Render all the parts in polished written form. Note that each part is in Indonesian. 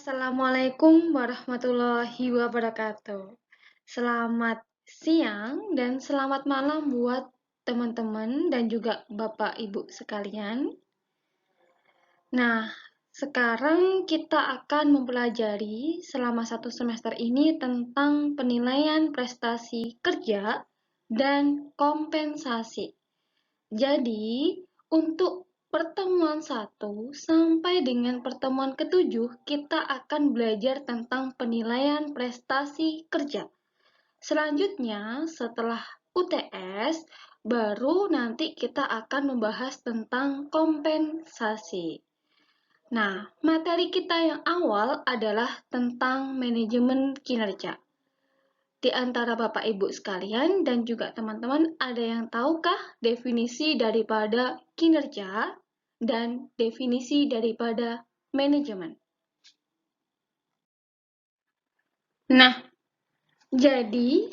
Assalamualaikum warahmatullahi wabarakatuh. Selamat siang dan selamat malam buat teman-teman dan juga Bapak Ibu sekalian. Nah, sekarang kita akan mempelajari selama satu semester ini tentang penilaian prestasi kerja dan kompensasi. Jadi, untuk pertemuan 1 sampai dengan pertemuan ke-7, kita akan belajar tentang penilaian prestasi kerja. Selanjutnya, setelah UTS, baru nanti kita akan membahas tentang kompensasi. Nah, materi kita yang awal adalah tentang manajemen kinerja. Di antara Bapak Ibu sekalian dan juga teman-teman, ada yang tahukah definisi daripada kinerja dan definisi daripada manajemen? Nah, jadi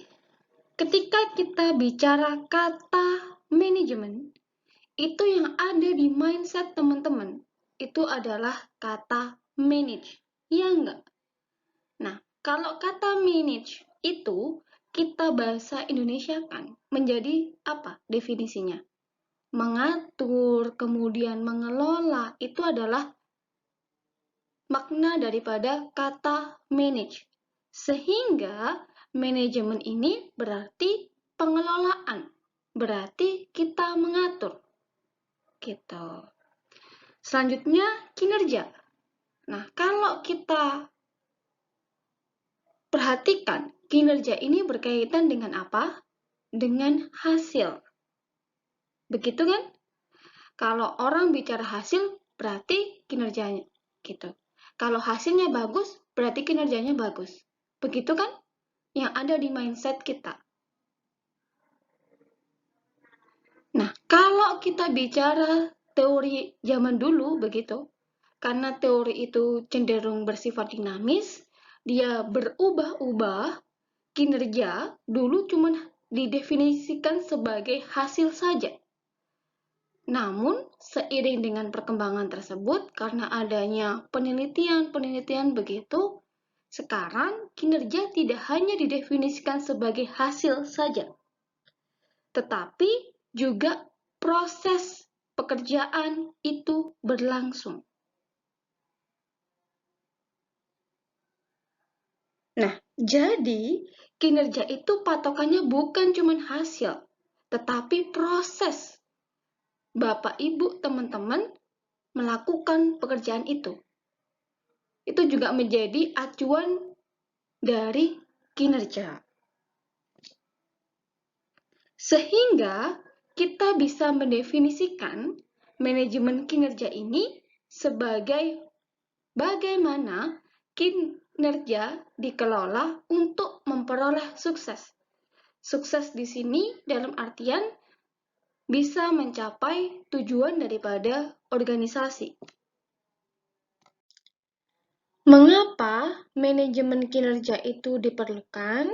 ketika kita bicara kata manajemen, itu yang ada di mindset teman-teman, itu adalah kata manage, ya enggak? Nah, kalau kata manage itu kita bahasa Indonesia kan menjadi apa definisinya? Mengatur, kemudian mengelola, itu adalah makna daripada kata manage. Sehingga manajemen ini berarti pengelolaan, berarti kita mengatur. Gitu. Selanjutnya kinerja. Nah, kalau kita perhatikan, kinerja ini berkaitan dengan apa? Dengan hasil. Begitu kan? Kalau orang bicara hasil, berarti kinerjanya gitu. Kalau hasilnya bagus, berarti kinerjanya bagus. Begitu kan? Yang ada di mindset kita. Nah, kalau kita bicara teori zaman dulu begitu, karena teori itu cenderung bersifat dinamis, dia berubah-ubah, kinerja dulu cuma didefinisikan sebagai hasil saja. Namun, seiring dengan perkembangan tersebut, karena adanya penelitian-penelitian begitu, sekarang kinerja tidak hanya didefinisikan sebagai hasil saja, tetapi juga proses pekerjaan itu berlangsung. Nah, jadi kinerja itu patokannya bukan cuma hasil, tetapi proses Bapak, Ibu, teman-teman melakukan pekerjaan itu. Itu juga menjadi acuan dari kinerja. Sehingga kita bisa mendefinisikan manajemen kinerja ini sebagai bagaimana kinerja dikelola untuk memperoleh sukses. Sukses di sini dalam artian bisa mencapai tujuan daripada organisasi. Mengapa manajemen kinerja itu diperlukan?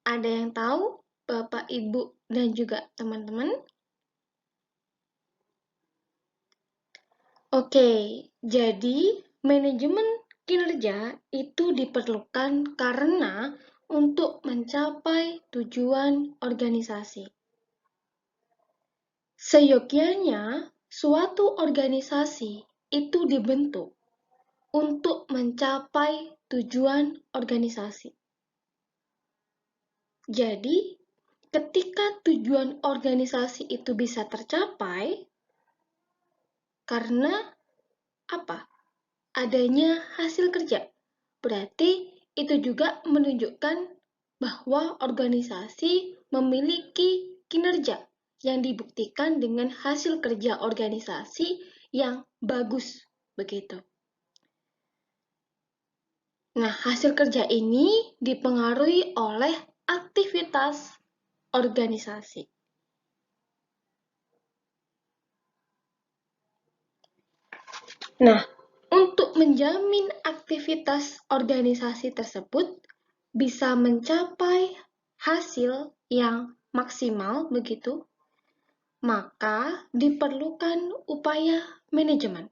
Ada yang tahu, Bapak, Ibu, dan juga teman-teman? Oke, jadi manajemen kinerja itu diperlukan karena untuk mencapai tujuan organisasi. Seyogyanya, suatu organisasi itu dibentuk untuk mencapai tujuan organisasi. Jadi, ketika tujuan organisasi itu bisa tercapai, karena apa? Adanya hasil kerja. Berarti itu juga menunjukkan bahwa organisasi memiliki kinerja yang dibuktikan dengan hasil kerja organisasi yang bagus, begitu. Nah, hasil kerja ini dipengaruhi oleh aktivitas organisasi. Nah, untuk menjamin aktivitas organisasi tersebut bisa mencapai hasil yang maksimal begitu, maka diperlukan upaya manajemen.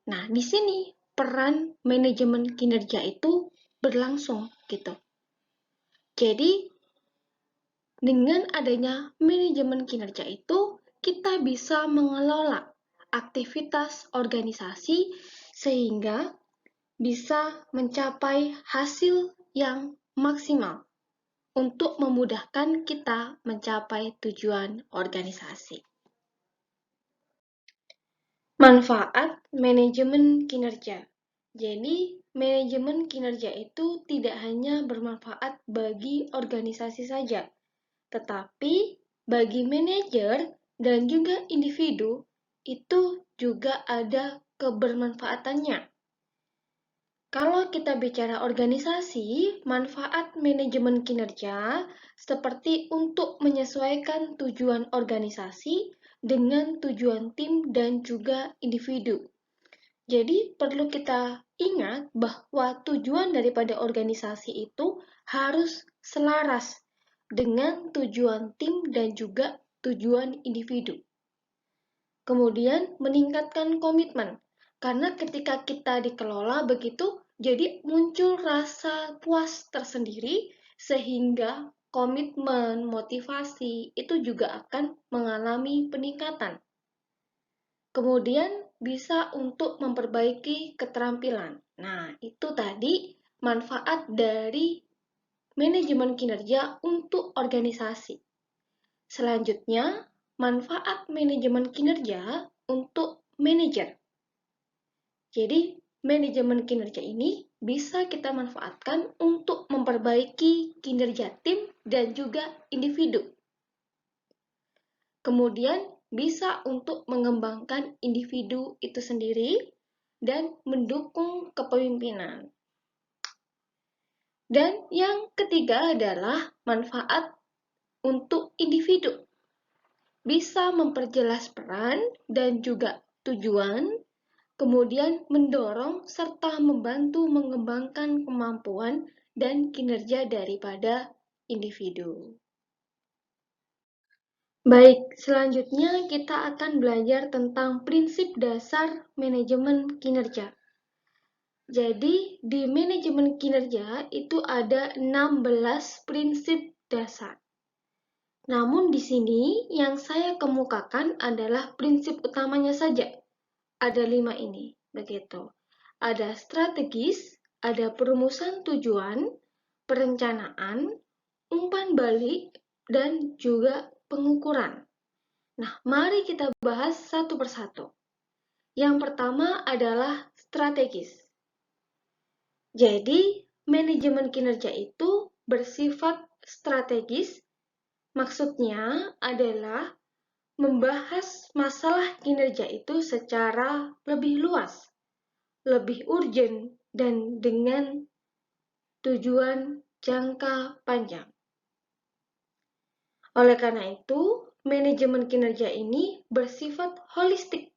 Nah, di sini peran manajemen kinerja itu berlangsung gitu. Jadi dengan adanya manajemen kinerja itu kita bisa mengelola aktivitas organisasi sehingga bisa mencapai hasil yang maksimal untuk memudahkan kita mencapai tujuan organisasi. Manfaat manajemen kinerja. Jadi, manajemen kinerja itu tidak hanya bermanfaat bagi organisasi saja, tetapi bagi manajer dan juga individu itu juga ada kebermanfaatannya. Kalau kita bicara organisasi, manfaat manajemen kinerja seperti untuk menyesuaikan tujuan organisasi dengan tujuan tim dan juga individu. Jadi perlu kita ingat bahwa tujuan daripada organisasi itu harus selaras dengan tujuan tim dan juga tujuan individu. Kemudian meningkatkan komitmen. Karena ketika kita dikelola begitu, jadi muncul rasa puas tersendiri sehingga komitmen, motivasi itu juga akan mengalami peningkatan. Kemudian bisa untuk memperbaiki keterampilan. Nah, itu tadi manfaat dari manajemen kinerja untuk organisasi. Selanjutnya, manfaat manajemen kinerja untuk manajer. Jadi, manajemen kinerja ini bisa kita manfaatkan untuk memperbaiki kinerja tim dan juga individu. Kemudian, bisa untuk mengembangkan individu itu sendiri dan mendukung kepemimpinan. Dan yang ketiga adalah manfaat untuk individu. Bisa memperjelas peran dan juga tujuan, kemudian mendorong serta membantu mengembangkan kemampuan dan kinerja daripada individu. Baik, selanjutnya kita akan belajar tentang prinsip dasar manajemen kinerja. Jadi, di manajemen kinerja itu ada 16 prinsip dasar. Namun di sini yang saya kemukakan adalah prinsip utamanya saja. Ada 5 ini, begitu. Ada strategis, ada perumusan tujuan, perencanaan, umpan balik, dan juga pengukuran. Nah, mari kita bahas satu persatu. Yang pertama adalah strategis. Jadi, manajemen kinerja itu bersifat strategis. Maksudnya adalah membahas masalah kinerja itu secara lebih luas, lebih urgen, dan dengan tujuan jangka panjang. Oleh karena itu, manajemen kinerja ini bersifat holistik,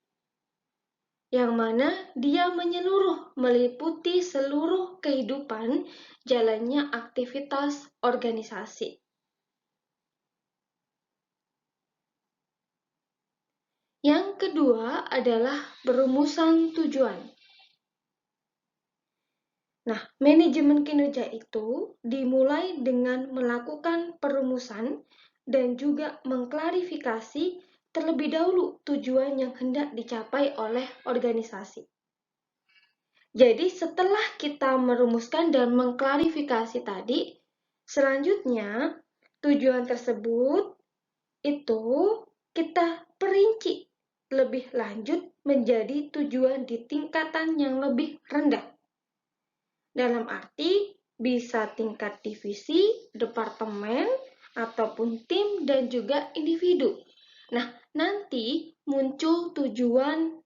yang mana dia menyeluruh meliputi seluruh kehidupan jalannya aktivitas organisasi. Yang kedua adalah perumusan tujuan. Nah, manajemen kinerja itu dimulai dengan melakukan perumusan dan juga mengklarifikasi terlebih dahulu tujuan yang hendak dicapai oleh organisasi. Jadi, setelah kita merumuskan dan mengklarifikasi tadi, selanjutnya tujuan tersebut itu kita perinci lebih lanjut menjadi tujuan di tingkatan yang lebih rendah. Dalam arti bisa tingkat divisi, departemen, ataupun tim dan juga individu. Nah, nanti muncul tujuan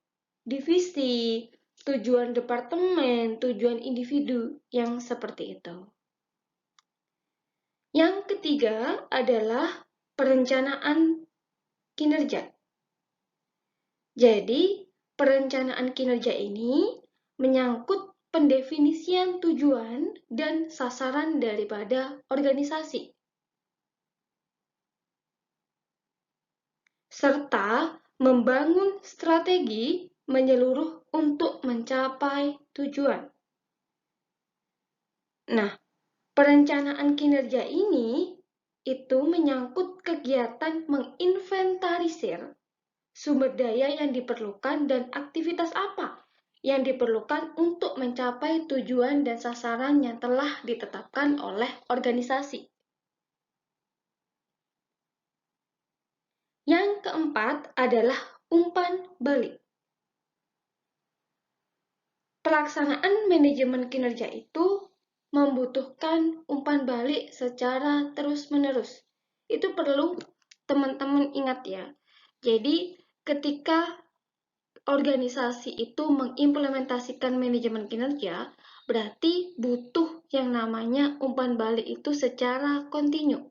divisi, tujuan departemen, tujuan individu yang seperti itu. Yang ketiga adalah perencanaan kinerja. Jadi, perencanaan kinerja ini menyangkut pendefinisian tujuan dan sasaran daripada organisasi, serta membangun strategi menyeluruh untuk mencapai tujuan. Nah, perencanaan kinerja ini itu menyangkut kegiatan menginventarisir sumber daya yang diperlukan dan aktivitas apa yang diperlukan untuk mencapai tujuan dan sasaran yang telah ditetapkan oleh organisasi. Yang keempat adalah umpan balik. Pelaksanaan manajemen kinerja itu membutuhkan umpan balik secara terus-menerus. Itu perlu teman-teman ingat ya. Jadi, ketika organisasi itu mengimplementasikan manajemen kinerja, berarti butuh yang namanya umpan balik itu secara kontinu,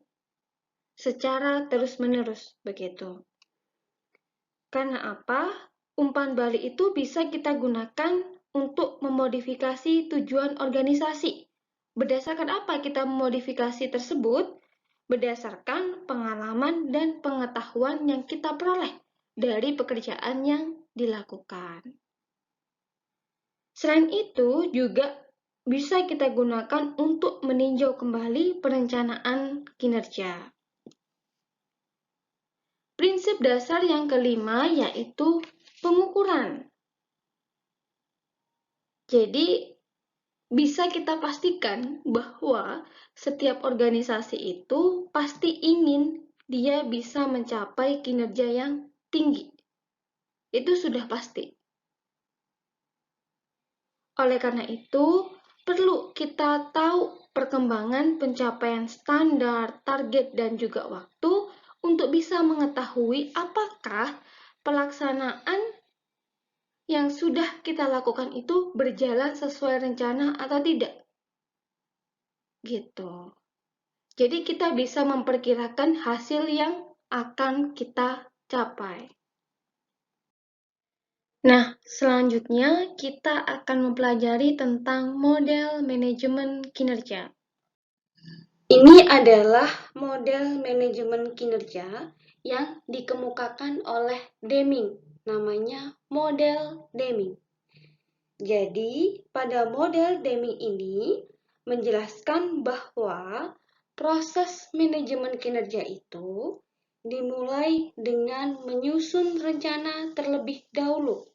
secara terus-menerus, begitu. Karena apa? Umpan balik itu bisa kita gunakan untuk memodifikasi tujuan organisasi. Berdasarkan apa kita memodifikasi tersebut? Berdasarkan pengalaman dan pengetahuan yang kita peroleh dari pekerjaan yang dilakukan. Selain itu, juga bisa kita gunakan untuk meninjau kembali perencanaan kinerja. Prinsip dasar yang kelima yaitu pengukuran. Jadi, bisa kita pastikan bahwa setiap organisasi itu pasti ingin dia bisa mencapai kinerja yang tinggi. Itu sudah pasti. Oleh karena itu, perlu kita tahu perkembangan pencapaian standar, target, dan juga waktu untuk bisa mengetahui apakah pelaksanaan yang sudah kita lakukan itu berjalan sesuai rencana atau tidak. Gitu. Jadi kita bisa memperkirakan hasil yang akan kita capai. Nah, selanjutnya kita akan mempelajari tentang model manajemen kinerja. Ini adalah model manajemen kinerja yang dikemukakan oleh Deming, namanya model Deming. Jadi, pada model Deming ini menjelaskan bahwa proses manajemen kinerja itu dimulai dengan menyusun rencana terlebih dahulu.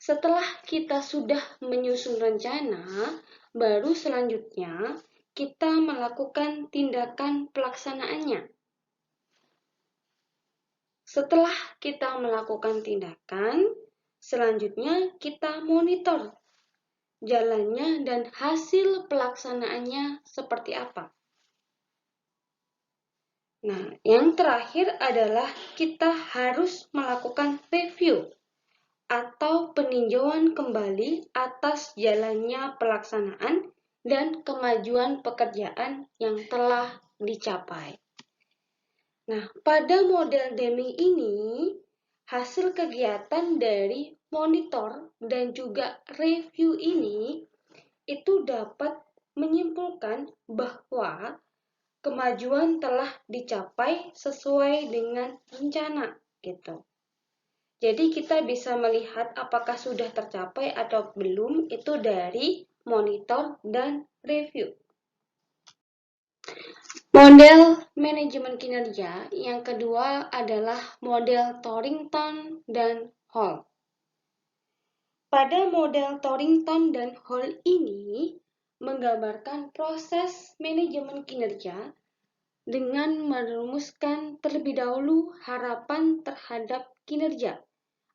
Setelah kita sudah menyusun rencana, baru selanjutnya kita melakukan tindakan pelaksanaannya. Setelah kita melakukan tindakan, selanjutnya kita monitor jalannya dan hasil pelaksanaannya seperti apa. Nah, yang terakhir adalah kita harus melakukan review atau peninjauan kembali atas jalannya pelaksanaan dan kemajuan pekerjaan yang telah dicapai. Nah, pada model Deming ini, hasil kegiatan dari monitor dan juga review ini itu dapat menyimpulkan bahwa kemajuan telah dicapai sesuai dengan rencana, gitu. Jadi kita bisa melihat apakah sudah tercapai atau belum itu dari monitor dan review. Model manajemen kinerja yang kedua adalah model Torrington dan Hall. Pada model Torrington dan Hall ini menggambarkan proses manajemen kinerja dengan merumuskan terlebih dahulu harapan terhadap kinerja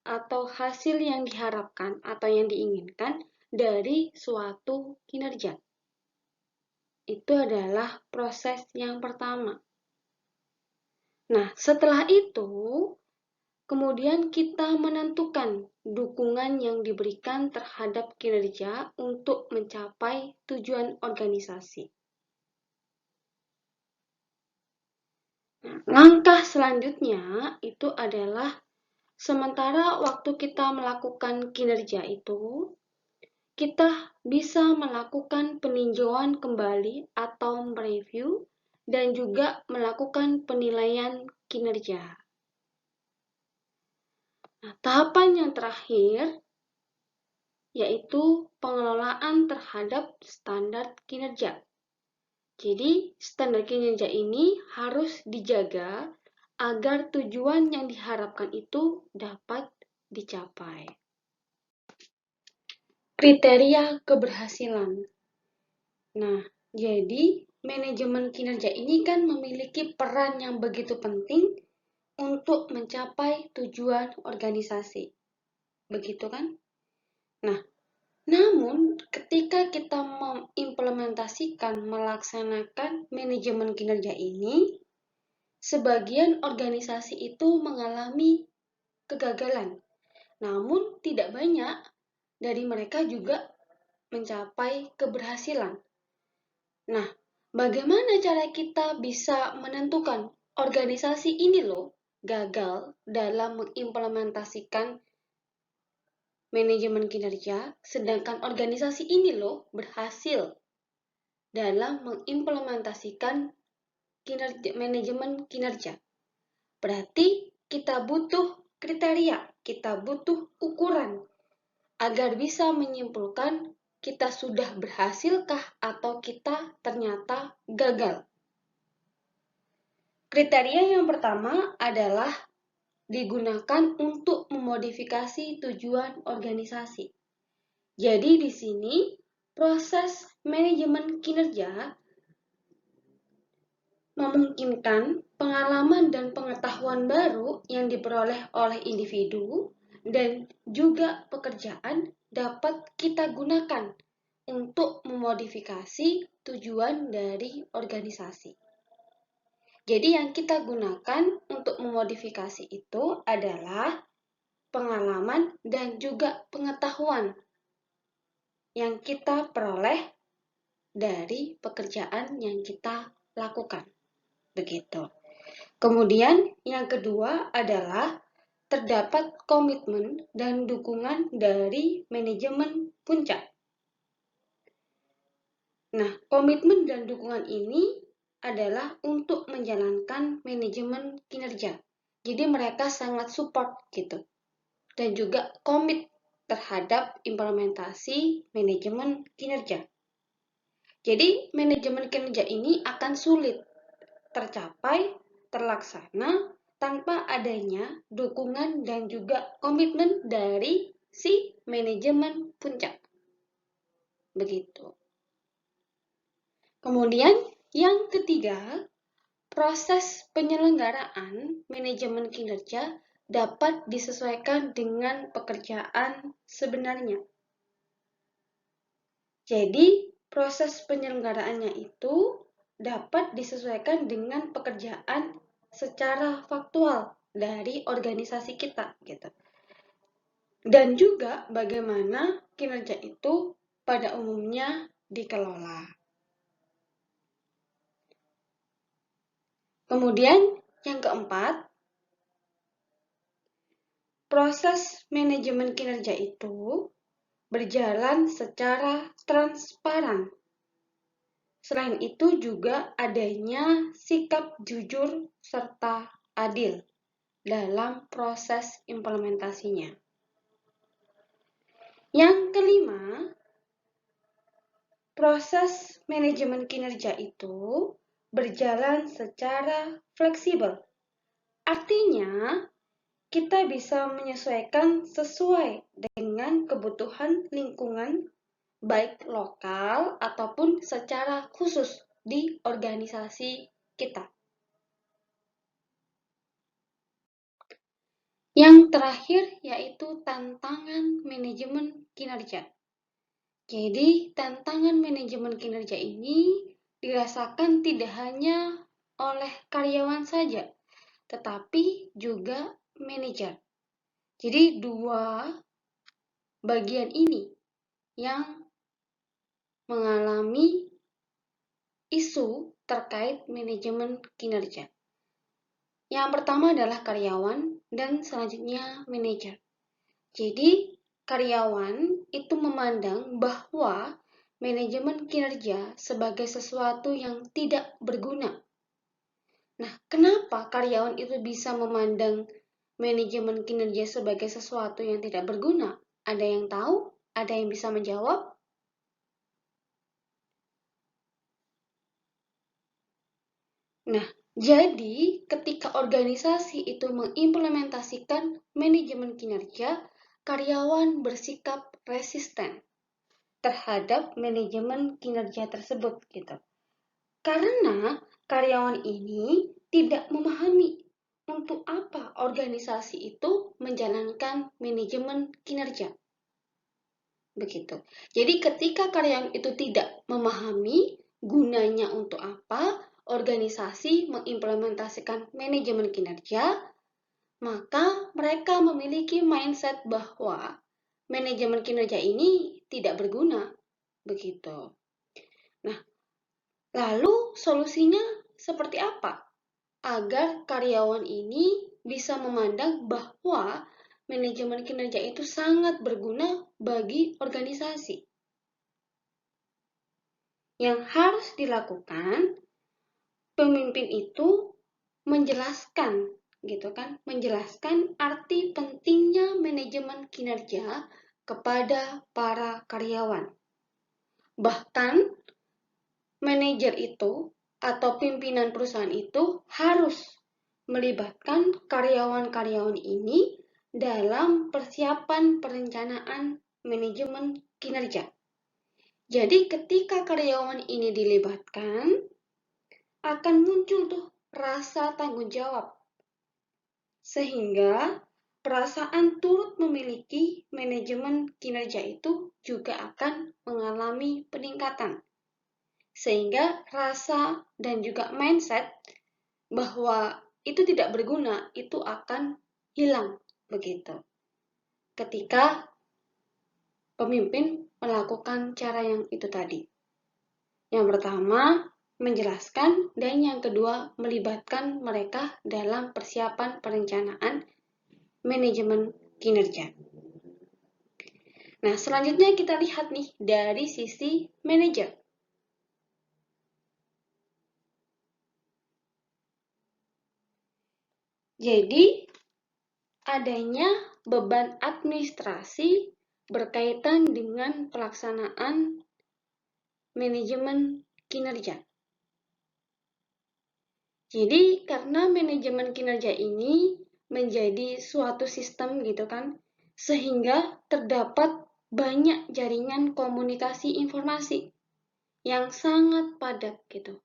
atau hasil yang diharapkan atau yang diinginkan dari suatu kinerja. Itu adalah proses yang pertama. Nah, setelah itu, kemudian kita menentukan dukungan yang diberikan terhadap kinerja untuk mencapai tujuan organisasi. Nah, langkah selanjutnya itu adalah sementara waktu kita melakukan kinerja itu, kita bisa melakukan peninjauan kembali atau mereview dan juga melakukan penilaian kinerja. Nah, tahapan yang terakhir yaitu pengelolaan terhadap standar kinerja. Jadi, standar kinerja ini harus dijaga agar tujuan yang diharapkan itu dapat dicapai. Kriteria keberhasilan. Nah, jadi manajemen kinerja ini kan memiliki peran yang begitu penting untuk mencapai tujuan organisasi. Begitu kan? Nah, namun ketika kita mengimplementasikan, melaksanakan manajemen kinerja ini, sebagian organisasi itu mengalami kegagalan. Namun tidak banyak dari mereka juga mencapai keberhasilan. Nah, bagaimana cara kita bisa menentukan organisasi ini loh gagal dalam mengimplementasikan manajemen kinerja, sedangkan organisasi ini loh berhasil dalam mengimplementasikan manajemen kinerja. Berarti kita butuh kriteria, kita butuh ukuran agar bisa menyimpulkan kita sudah berhasilkah atau kita ternyata gagal. Kriteria yang pertama adalah digunakan untuk memodifikasi tujuan organisasi. Jadi di sini proses manajemen kinerja memungkinkan pengalaman dan pengetahuan baru yang diperoleh oleh individu dan juga pekerjaan dapat kita gunakan untuk memodifikasi tujuan dari organisasi. Jadi yang kita gunakan untuk memodifikasi itu adalah pengalaman dan juga pengetahuan yang kita peroleh dari pekerjaan yang kita lakukan. Begitu. Kemudian yang kedua adalah terdapat komitmen dan dukungan dari manajemen puncak. Nah, komitmen dan dukungan ini adalah untuk menjalankan manajemen kinerja. Jadi mereka sangat support gitu. Dan juga komit terhadap implementasi manajemen kinerja. Jadi manajemen kinerja ini akan sulit tercapai, terlaksana tanpa adanya dukungan dan juga komitmen dari si manajemen puncak. Begitu. Kemudian yang ketiga, proses penyelenggaraan manajemen kinerja dapat disesuaikan dengan pekerjaan sebenarnya. Jadi, proses penyelenggaraannya itu dapat disesuaikan dengan pekerjaan secara faktual dari organisasi kita, gitu. Dan juga bagaimana kinerja itu pada umumnya dikelola. Kemudian yang keempat, proses manajemen kinerja itu berjalan secara transparan. Selain itu juga adanya sikap jujur serta adil dalam proses implementasinya. Yang kelima, proses manajemen kinerja itu berjalan secara fleksibel. Artinya, kita bisa menyesuaikan sesuai dengan kebutuhan lingkungan, baik lokal ataupun secara khusus di organisasi kita. Yang terakhir yaitu tantangan manajemen kinerja. Jadi, tantangan manajemen kinerja ini dirasakan tidak hanya oleh karyawan saja, tetapi juga manajer. Jadi, dua bagian ini yang mengalami isu terkait manajemen kinerja. Yang pertama adalah karyawan dan selanjutnya manajer. Jadi, karyawan itu memandang bahwa manajemen kinerja sebagai sesuatu yang tidak berguna. Nah, kenapa karyawan itu bisa memandang manajemen kinerja sebagai sesuatu yang tidak berguna? Ada yang tahu? Ada yang bisa menjawab? Nah, jadi ketika organisasi itu mengimplementasikan manajemen kinerja, karyawan bersikap resisten terhadap manajemen kinerja tersebut gitu. Karena karyawan ini tidak memahami untuk apa organisasi itu menjalankan manajemen kinerja. Begitu. Jadi ketika karyawan itu tidak memahami gunanya untuk apa organisasi mengimplementasikan manajemen kinerja, maka mereka memiliki mindset bahwa manajemen kinerja ini tidak berguna. Begitu. Nah, lalu solusinya seperti apa agar karyawan ini bisa memandang bahwa manajemen kinerja itu sangat berguna bagi organisasi? Yang harus dilakukan, pemimpin itu menjelaskan gitu kan, menjelaskan arti pentingnya manajemen kinerja kepada para karyawan. Bahkan manajer itu atau pimpinan perusahaan itu harus melibatkan karyawan-karyawan ini dalam persiapan perencanaan manajemen kinerja. Jadi ketika karyawan ini dilibatkan, akan muncul tuh rasa tanggung jawab. Sehingga perasaan turut memiliki manajemen kinerja itu juga akan mengalami peningkatan. Sehingga rasa dan juga mindset bahwa itu tidak berguna itu akan hilang begitu. Ketika pemimpin melakukan cara yang itu tadi. Yang pertama, menjelaskan, dan yang kedua, melibatkan mereka dalam persiapan perencanaan manajemen kinerja. Nah, selanjutnya kita lihat nih dari sisi manajer. Jadi, adanya beban administrasi berkaitan dengan pelaksanaan manajemen kinerja. Jadi karena manajemen kinerja ini menjadi suatu sistem gitu kan, sehingga terdapat banyak jaringan komunikasi informasi yang sangat padat gitu.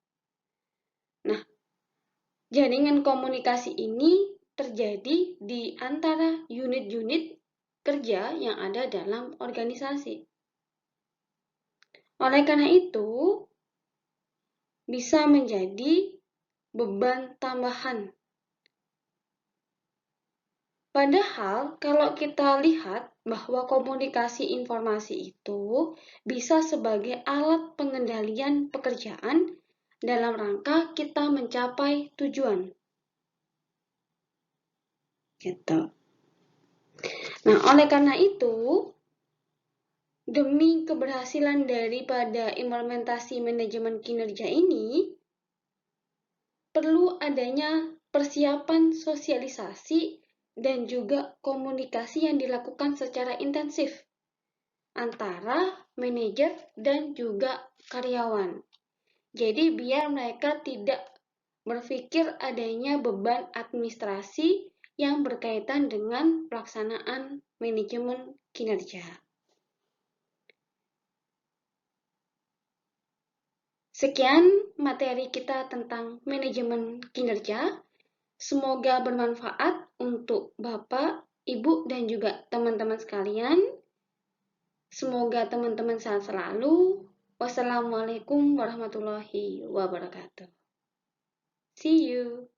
Nah, jaringan komunikasi ini terjadi di antara unit-unit kerja yang ada dalam organisasi. Oleh karena itu, bisa menjadi beban tambahan. Padahal kalau kita lihat bahwa komunikasi informasi itu bisa sebagai alat pengendalian pekerjaan dalam rangka kita mencapai tujuan. Gitu. Nah, oleh karena itu, demi keberhasilan daripada implementasi manajemen kinerja ini, perlu adanya persiapan sosialisasi dan juga komunikasi yang dilakukan secara intensif antara manajer dan juga karyawan. Jadi biar mereka tidak berpikir adanya beban administrasi yang berkaitan dengan pelaksanaan manajemen kinerja. Sekian materi kita tentang manajemen kinerja. Semoga bermanfaat untuk Bapak, Ibu, dan juga teman-teman sekalian. Semoga teman-teman sehat selalu. Wassalamualaikum warahmatullahi wabarakatuh. See you.